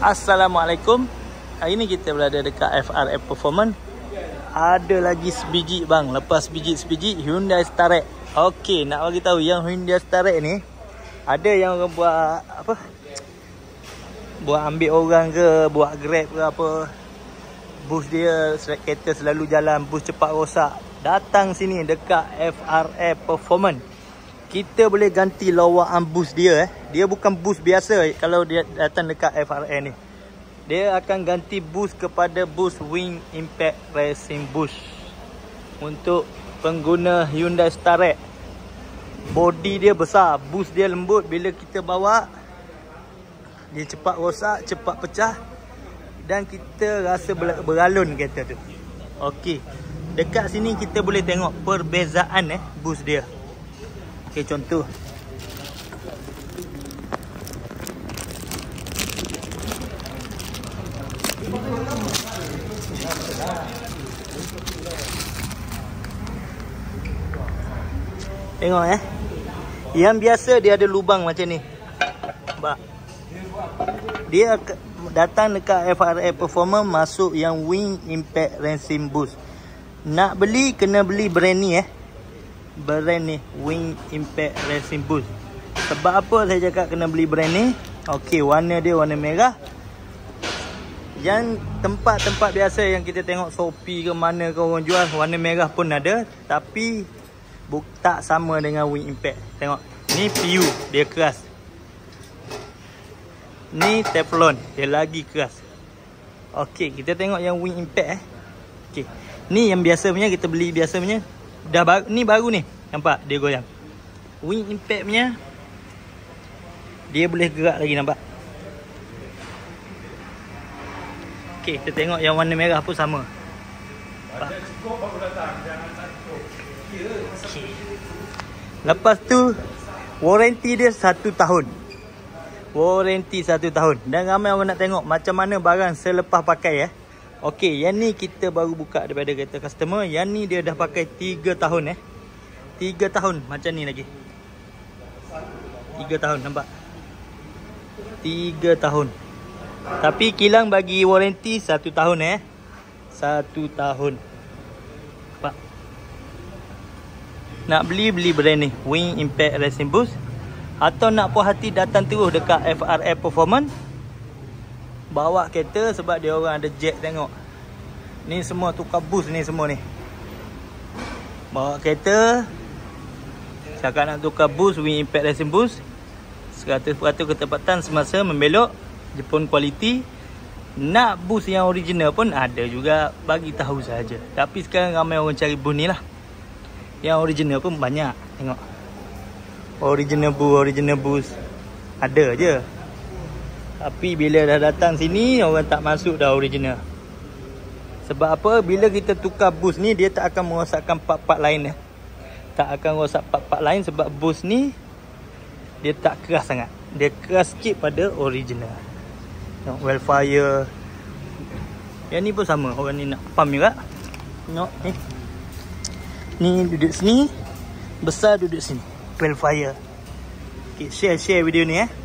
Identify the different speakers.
Speaker 1: Assalamualaikum. Hari ni kita berada dekat FRF Performance. Ada lagi sebiji bang. Lepas sebiji Hyundai Starex. Okey, nak bagi tahu yang Hyundai Starex ni ada yang orang buat apa? Buat ambil orang ke, buat Grab ke apa. Bus dia kereta selalu jalan, bus cepat rosak. Datang sini dekat FRF Performance. Kita boleh ganti lawaan bus dia. Dia bukan bus biasa kalau dia datang dekat FRF ni. Dia akan ganti bus kepada bus Wing Impact Racing Bus. Untuk pengguna Hyundai Starex. Body dia besar, bus dia lembut. Bila kita bawa, dia cepat rosak, cepat pecah. Dan kita rasa beralun kereta tu. Okey, dekat sini kita boleh tengok perbezaan bus dia. Okey, contoh. Tengok Yang biasa dia ada lubang macam ni. Nampak? Dia datang dekat FRF Performance, masuk yang Wing Impact Racing Bus. Nak beli kena beli brand ni brand ni, Wing Impact Racing Bus. Sebab apa saya cakap kena beli brand ni? Okey, warna dia warna merah. Yang tempat-tempat biasa yang kita tengok Shopee ke mana ke orang jual, warna merah pun ada. Tapi tak sama dengan Wing Impact. Tengok, ni PU, dia keras. Ni Teflon, dia lagi keras. Okey, kita tengok yang Wing Impact Okey, ni yang biasa punya, kita beli biasa punya. Dah baru, ni baru ni. Nampak dia goyang. Wing Impact punya dia boleh gerak lagi, nampak. Okey, kita tengok yang warna merah pun sama. Nampak? Okay. Lepas tu warranty dia 1 tahun. Warranty 1 tahun. Dan ramai orang nak tengok macam mana barang selepas pakai Okey, yang ni kita baru buka daripada kereta customer. Yang ni dia dah pakai 3 tahun 3 tahun macam ni lagi. 3 tahun, nampak? 3 tahun. Tapi kilang bagi warranty 1 tahun 1 tahun. Nampak? Nak beli brand ni, Wing Impact Racing Bus. Atau nak puas hati datang terus dekat FRF Performance. Bawa kereta sebab dia orang ada jet, tengok. Ni semua tukar bus ni semua ni. Bawa kereta. Cakap nak tukar bus Wing Impact Racing Bus. 100% ketepatan semasa membelok. Jepun quality. Nak bus yang original pun ada juga, bagi tahu saja. Tapi sekarang ramai orang cari bus ni lah. Yang original pun banyak. Tengok. Original bus. Ada je. Tapi bila dah datang sini, orang tak masuk dah original. Sebab apa? Bila kita tukar bus ni, dia tak akan merosakkan part-part lain Tak akan rosak part-part lain sebab bus ni dia tak keras sangat. Dia keras sikit pada original. Tengok, Wellfire. Yang ni pun sama. Orang ni nak pump juga. Tengok ni. Ni duduk sini, besar duduk sini. Wellfire. Okay, share video ni